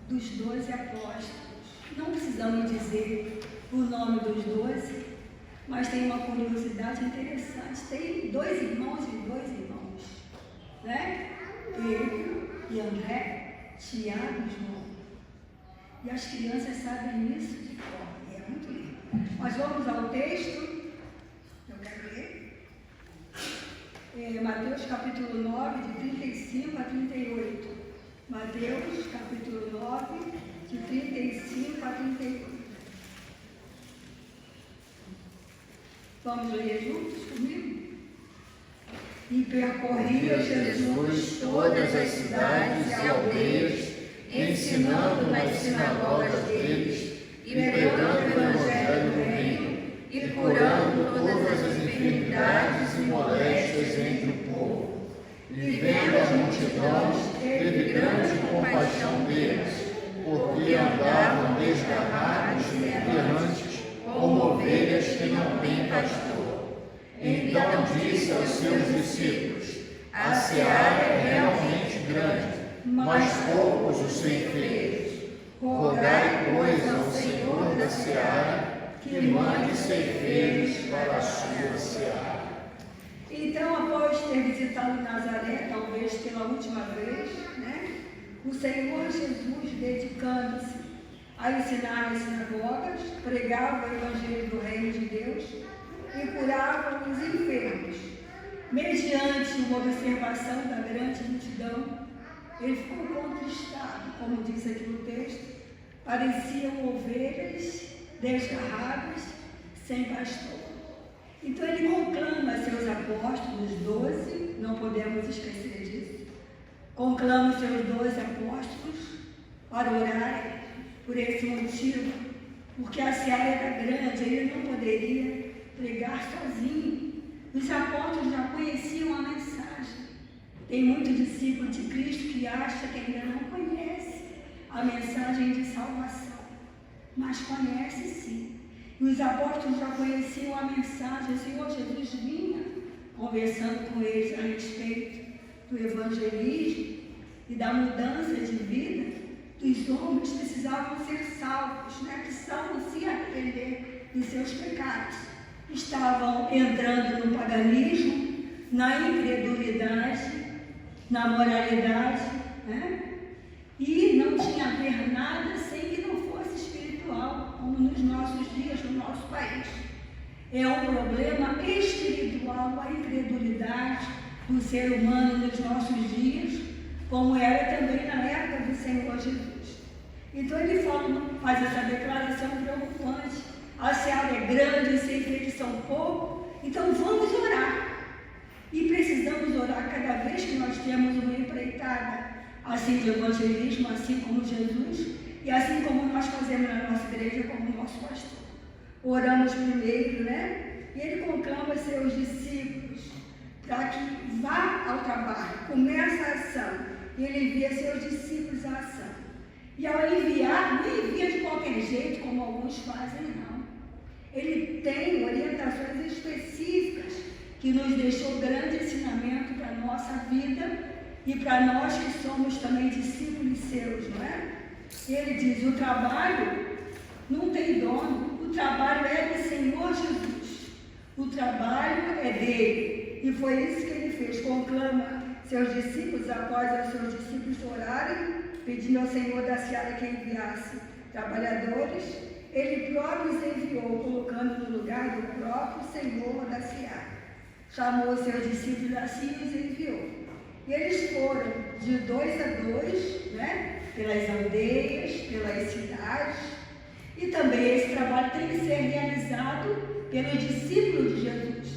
dos 12 apóstolos. Não precisamos dizer o nome dos 12, mas tem uma curiosidade interessante. Tem 2 irmãos e 2 irmãos, né? Pedro e André, Tiago e João. E as crianças sabem isso de cor, e é muito lindo. Mas vamos ao texto, eu quero ler. Mateus capítulo 9, de 35 a 38. Mateus capítulo 9, de 35 a 38. Vamos ler juntos comigo? E percorria Jesus todas as cidades e aldeias, ensinando nas sinagogas deles, e pregando o evangelho do reino, e curando todas as enfermidades e moléstias entre o povo. E vendo as multidões, teve grande compaixão deles, porque andavam desgarrados e errantes, como ovelhas que não têm pastor. Então disse aos seus discípulos: a seara é realmente grande, mas poucos os ceifeiros. Rogai, pois, ao Senhor da seara que mande ceifeiros para a sua seara. Então, após ter visitado Nazaré, talvez pela última vez, né, o Senhor Jesus, dedicando-se a ensinar nas sinagogas, pregava o evangelho do reino de Deus e curava os enfermos. Mediante uma observação da grande multidão, ele ficou contristado, como diz aqui no texto, pareciam ovelhas desgarradas, sem pastor. Então ele conclama seus apóstolos, 12, não podemos esquecer disso, conclama seus 12 apóstolos para orarem por esse motivo, porque a seara era grande, ele não poderia pregar sozinho. Os apóstolos já conheciam a mensagem. Tem muito discípulo de Cristo que acha que ainda não conhece a mensagem de salvação, mas conhece sim. E os apóstolos já conheciam a mensagem. O Senhor Jesus vinha conversando com eles a respeito do evangelismo e da mudança de vida dos homens. Precisavam ser salvos, né? Precisavam se arrepender de seus pecados. Estavam entrando no paganismo, na incredulidade, na moralidade, né? E não tinha a ver nada sem que não fosse espiritual, como nos nossos dias, no nosso país. É um problema espiritual a incredulidade do ser humano nos nossos dias, como era também na época do Senhor Jesus. Então ele faz essa declaração preocupante. A seara é grande, os ceifeiros são poucos, então vamos orar. E precisamos orar cada vez que nós temos uma empreitada, assim de evangelismo, assim como Jesus, e assim como nós fazemos na nossa igreja, como nosso pastor. Oramos primeiro, né? E ele conclama seus discípulos para que vá ao trabalho, comece a ação, e ele envia seus discípulos à ação. E ao enviar, não envia de qualquer jeito, como alguns fazem, não. Ele tem orientações específicas que nos deixou grande ensinamento para a nossa vida e para nós que somos também discípulos seus, não é? Ele diz: o trabalho não tem dono, o trabalho é do Senhor Jesus, o trabalho é dele. E foi isso que ele fez, conclama seus discípulos, após os seus discípulos orarem, pedindo ao Senhor da seara que enviasse trabalhadores. Ele próprio os enviou, colocando no lugar do próprio Senhor da seara. Chamou seus discípulos assim e os enviou. E eles foram de 2 a 2, né, pelas aldeias, pelas cidades. E também esse trabalho tem que ser realizado pelos discípulos de Jesus.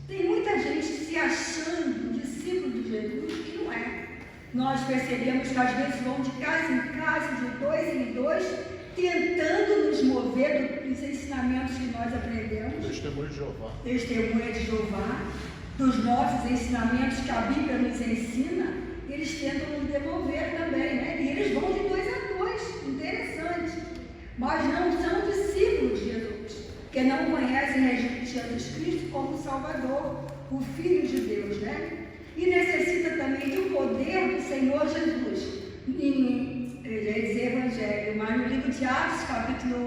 Tem muita gente se achando discípulo de Jesus que não é. Nós percebemos que às vezes vão de casa em casa, de 2 em 2, tentando nos mover dos ensinamentos que nós aprendemos. Testemunha de Jeová. Testemunha de Jeová, dos nossos ensinamentos que a Bíblia nos ensina, eles tentam nos devolver também, né? E eles vão de 2 a 2, interessante. Mas não são discípulos de Jesus, porque não conhecem Jesus Cristo como Salvador, o Filho de Deus, né? E necessita também do poder do Senhor Jesus, em dizer evangelho. de Atos, capítulo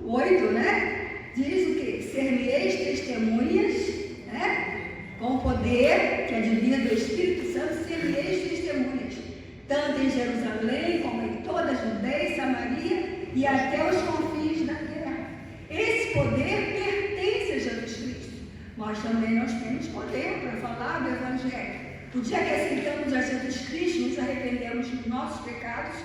1, 8, né? Diz o quê? Ser-me-eis testemunhas, né? Com poder, que é divino do Espírito Santo, ser-me-eis testemunhas, tanto em Jerusalém, como em toda a Judeia e Samaria, e até os confins da terra. Esse poder pertence a Jesus Cristo. Nós também nós temos poder para falar do Evangelho. O dia que aceitamos a Jesus Cristo, nos arrependemos dos nossos pecados,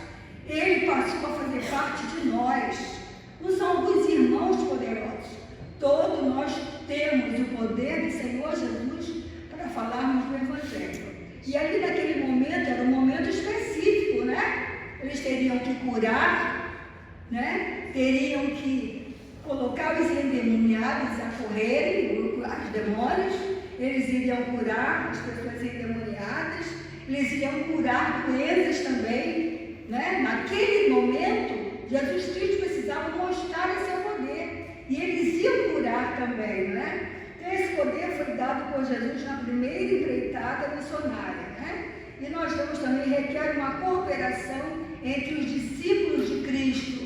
Ele passou a fazer parte de nós. Não são alguns irmãos poderosos. Todos nós temos o poder do Senhor Jesus para falarmos do Evangelho. E ali naquele momento, era um momento específico, né? Eles teriam que curar, né? Teriam que colocar os endemoniados a correrem, as demônios. Eles iriam curar as pessoas endemoniadas, eles iriam curar doenças também, né? Naquele momento, Jesus Cristo precisava mostrar esse seu poder, e eles iam curar também, né? Então, esse poder foi dado por Jesus na primeira empreitada missionária, né? E nós vemos também, requer uma cooperação entre os discípulos de Cristo.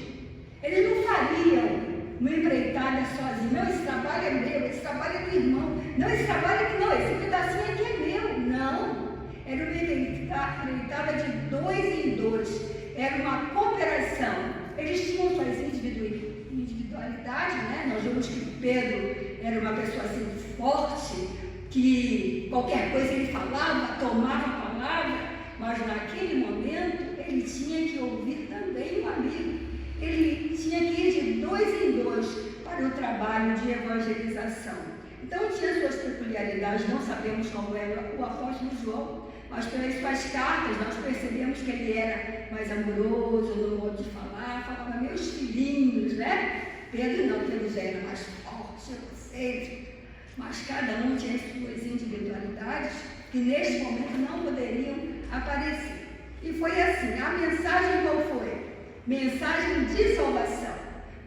Eles não fariam uma empreitada sozinho. Não, esse trabalho é meu, esse trabalho é do irmão. Não, esse trabalho aqui não, esse pedacinho aqui é meu. Não. Era uma empreitada de 2 em 2. Era uma cooperação. Eles tinham suas individualidades, né? Nós vemos que Pedro era uma pessoa assim forte, que qualquer coisa ele falava, tomava a palavra, mas naquele momento ele tinha que ouvir também o amigo. Ele tinha que ir de 2 em 2 para o trabalho de evangelização. Então tinha suas peculiaridades, não sabemos como era o apóstolo João, mas pelas suas cartas nós percebemos que ele era mais amoroso no modo de falar, falava meus filhinhos, né? Pedro não, Pedro já era mais forte, egocêntrico, mas cada um tinha suas individualidades que neste momento não poderiam aparecer. E foi assim, a mensagem qual foi? Mensagem de salvação.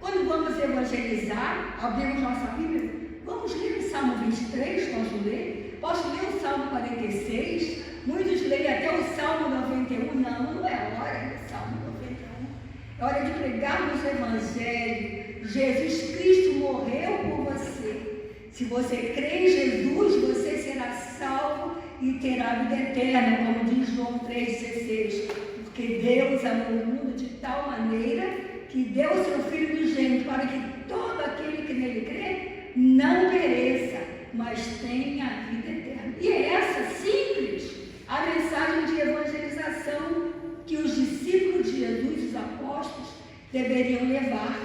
Quando vamos evangelizar, abrimos nossa Bíblia, vamos ler o Salmo 23, posso ler? Posso ler o Salmo 46? Muitos leem até o Salmo 91. Não é hora do Salmo 91. É hora de pregarmos o Evangelho. Jesus Cristo morreu por você. Se você crê em Jesus, você será salvo e terá vida eterna, como diz João 3,16. Porque Deus amou o mundo de tal maneira que deu o seu Filho unigênito para que todo aquele que nele crê não pereça, mas tenha a vida eterna. E é essa simples a mensagem de evangelização que os discípulos de Jesus, os apóstolos, deveriam levar.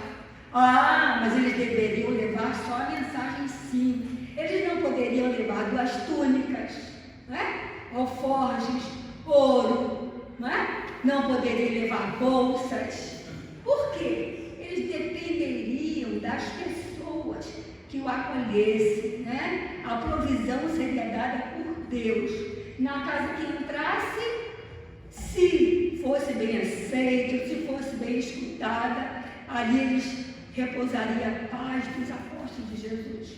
Ah, mas eles deveriam levar só a mensagem simples. Eles não poderiam levar 2 túnicas, né? Alforjes, ouro, não é? Não poderiam levar bolsas. Por quê? Eles dependeriam das pessoas que o acolhessem, né? A provisão seria dada por Deus. Na casa que entrasse, se fosse bem aceito, se fosse bem escutada, ali eles repousariam a paz dos apóstolos de Jesus.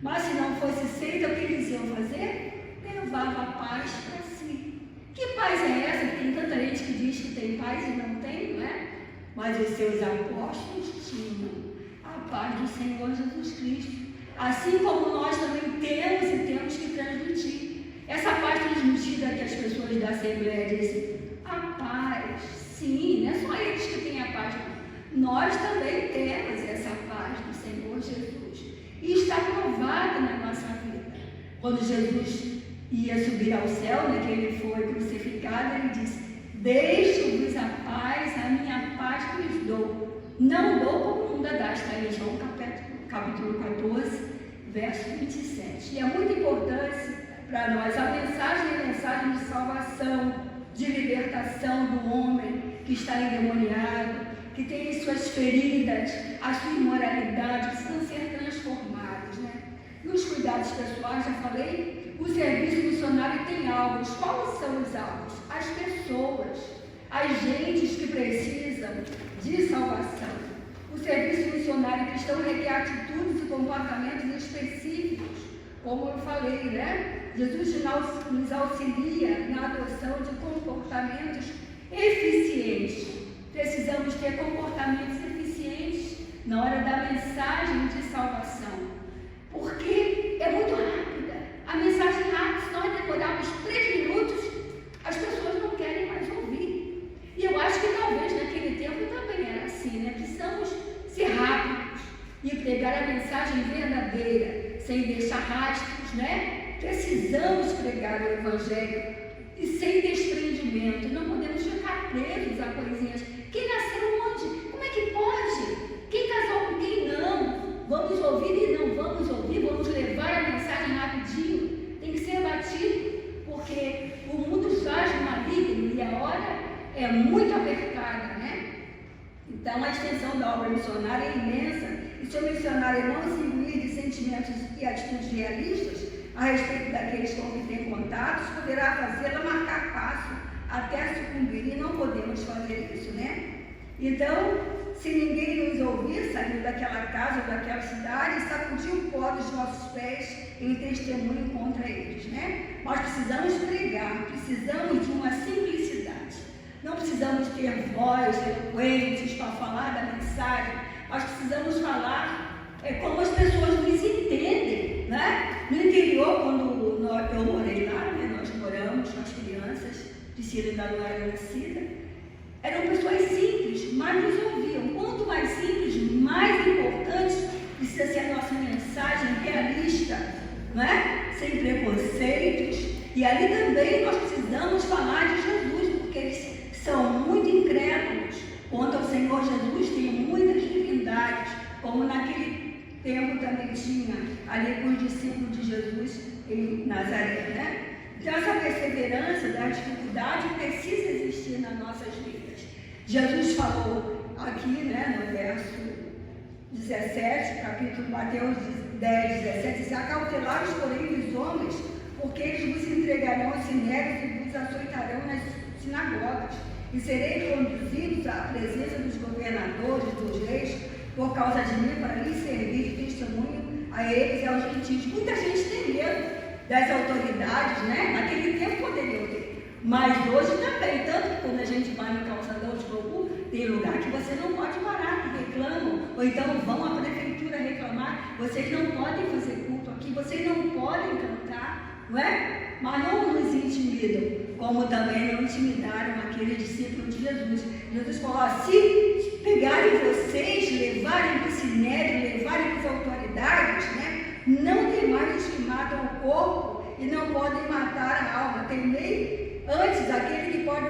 Mas se não fosse aceita, o que eles iam fazer? Levava a paz para si. Que paz é essa? Tem tanta gente que diz que tem paz e não tem, não é? Mas os seus apóstolos tinham a paz do Senhor Jesus Cristo. Assim como nós também temos e temos que transmitir. Essa paz transmitida que as pessoas da Assembleia dizem, a paz, sim, não é só eles que têm a paz. Nós também temos essa paz do Senhor Jesus. E está provada na nossa vida. Quando Jesus ia subir ao céu, né, que ele foi crucificado, ele disse, deixo-vos a paz, a minha paz vos dou. Não dou como o mundo dá, está em João capítulo 14, verso 27. E é muito importante para nós a mensagem é a mensagem de salvação, de libertação do homem que está endemoniado, que tem suas feridas, a sua imoralidade, que precisam ser transformados, né? Nos cuidados pessoais, já falei, o serviço missionário tem alvos. Quais são os alvos? As pessoas, as gentes que precisam de salvação. O serviço missionário cristão requer atitudes e comportamentos específicos, como eu falei, né? Jesus nos auxilia na adoção de comportamentos eficientes. Precisamos ter comportamentos eficientes. na hora da mensagem de salvação, porque é muito rápida. A mensagem rápida, se nós demorarmos 3 minutos, as pessoas não querem mais ouvir. E eu acho que talvez naquele tempo também era assim, né? Precisamos ser rápidos e pregar a mensagem verdadeira, sem deixar rastros, né? Precisamos pregar o Evangelho e sem desprendimento. Não podemos ficar presos a coisinhas. Quem nasceu onde? Como é que pode? Quem casou com quem não? Vamos ouvir e não vamos ouvir, vamos levar a mensagem rapidinho. Tem que ser batido, porque o mundo jaz no maligno e a hora é muito apertada, né? Então a extensão da obra missionária é imensa. E se o missionário não se imbuir de sentimentos e atitudes realistas a respeito daqueles com quem tem contatos, poderá fazê-la marcar passo até sucumbir, e não podemos fazer isso, né? Então, se ninguém nos ouvir, saiu daquela casa ou daquela cidade, sacudiu o pó dos nossos pés em testemunho contra eles, né? Nós precisamos pregar, precisamos de uma simplicidade. Não precisamos ter voz eloquentes para falar da mensagem. Nós precisamos falar como as pessoas nos entendem, né? No interior, quando eu morei lá, né? Nós moramos com as crianças, Priscila ainda não era nascida, eram pessoas simples, mas nos ouviam. Quanto mais simples, mais importante precisa ser a nossa mensagem realista, né? Sem preconceitos. E ali também nós precisamos falar de Jesus, porque eles são muito incrédulos quanto ao Senhor Jesus, tem muitas divindades, como naquele tempo também tinha ali com os discípulos de Jesus em Nazaré, né? Então essa perseverança da dificuldade precisa existir nas nossas vidas. Jesus falou aqui, né, no verso 17, capítulo Mateus 10, 17, diz: acautelai-vos, porém, dos homens, porque eles vos entregarão aos sinérios e vos açoitarão nas sinagogas, e sereis conduzidos à presença dos governadores, dos reis, por causa de mim, para lhes servir de testemunho a eles e aos gentios. Muita gente tem medo das autoridades, né? Naquele tempo poderiam ter, mas hoje também. Tanto que quando a gente vai no calçadão de Cocu, tem lugar que você não pode parar, que reclamam, ou então vão à prefeitura reclamar: vocês não podem fazer culto aqui, vocês não podem cantar, não é? Mas não nos intimidam, como também não intimidaram aqueles discípulos de Jesus. Jesus falou: se pegarem vocês, levarem para o sinédrio, levarem para as autoridades, né? Não temais os que matam o corpo e não podem matar a alma. Temei antes aquele que pode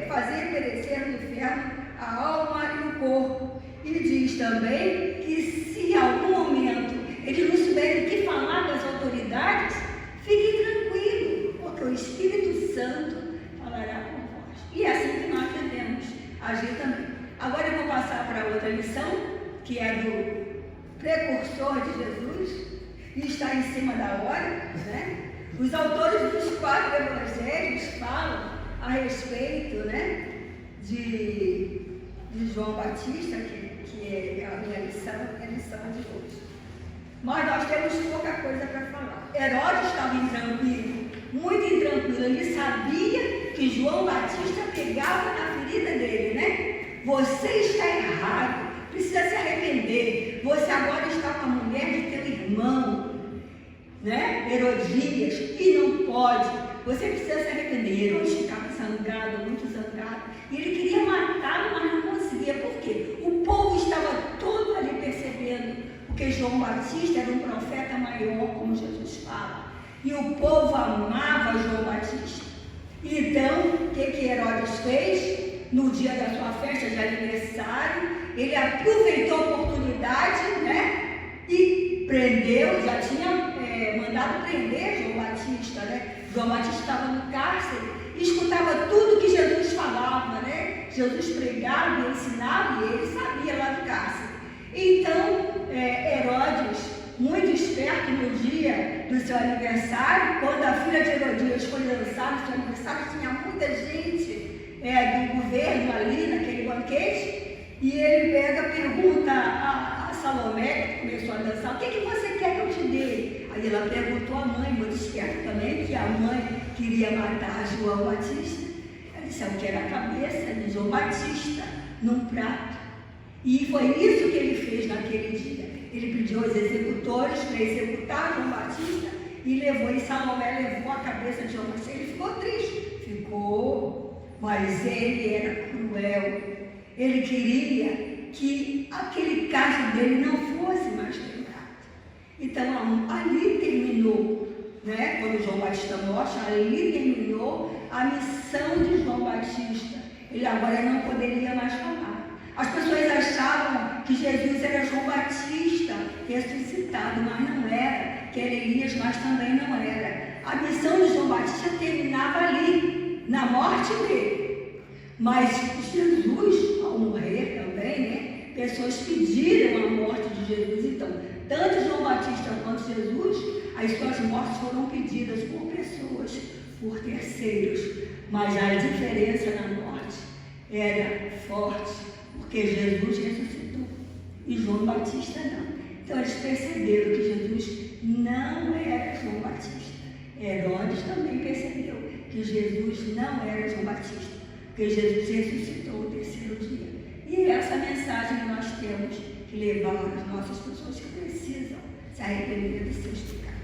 fazer perecer no inferno a alma e o corpo. E diz também que se em algum momento eles não souberem o que falar das autoridades, fiquem tranquilos, porque o Espírito Santo falará com vós. E é assim que nós devemos agir também. Agora eu vou passar para outra lição, que é do precursor de Jesus, e está em cima da hora, né? Os autores dos 4 evangelhos falam a respeito, né, de João Batista, que é a minha lição, a lição de hoje. Mas nós temos pouca coisa para falar. Herodes estava intranquilo, muito intranquilo. Ele sabia que João Batista pegava na ferida dele, né? Você está errado, precisa se arrepender. Você agora está com a mulher de teu irmão, né? Herodias, e não pode. Você precisa se arrepender. Herodes ficava zangado, muito zangado. E ele queria matá-lo, mas não conseguia. Por quê? O povo estava todo ali percebendo, porque João Batista era um profeta maior, como Jesus fala. E o povo amava João Batista. Então, o que Herodes fez? No dia da sua festa de aniversário, ele aproveitou a oportunidade, né? E prendeu, já tinha mandado prender João Batista, né? João Batista estava no cárcere e escutava tudo que Jesus falava, né? Jesus pregava e ensinava, e ele sabia lá do cárcere. Então, Herodes, muito esperto, no dia do seu aniversário, quando a filha de Herodias foi lançada no seu aniversário, tinha muita gente do governo ali naquele banquete, e ele pergunta a Salomé, que começou a dançar: o que você quer que eu te dê? Aí ela perguntou à mãe, muito esperta também, que a mãe queria matar João Batista. Ela disse: eu quero a cabeça de João Batista num prato. E foi isso que ele fez naquele dia. Ele pediu aos executores para executar João Batista e levou, e Salomé levou a cabeça de João Batista. Ele ficou triste, ficou, mas ele era cruel. Ele queria que aquele caso dele não fosse mais lembrado. Então ali terminou, né? Quando João Batista morre, ali terminou a missão de João Batista. Ele agora não poderia mais falar. As pessoas achavam que Jesus era João Batista ressuscitado, mas não era, que era Elias, mas também não era. A missão de João Batista terminava ali, na morte dele. Mas Jesus, ao morrer também, né, pessoas pediram a morte de Jesus. Então, tanto João Batista quanto Jesus, as suas mortes foram pedidas por pessoas, por terceiros. Mas a diferença na morte era forte, porque Jesus ressuscitou e João Batista não. Então eles perceberam que Jesus não era João Batista. Herodes também percebeu que Jesus não era João Batista, porque Jesus ressuscitou no terceiro dia. E essa mensagem que nós temos que levar às nossas pessoas que precisam se arrepender dos seus pecados.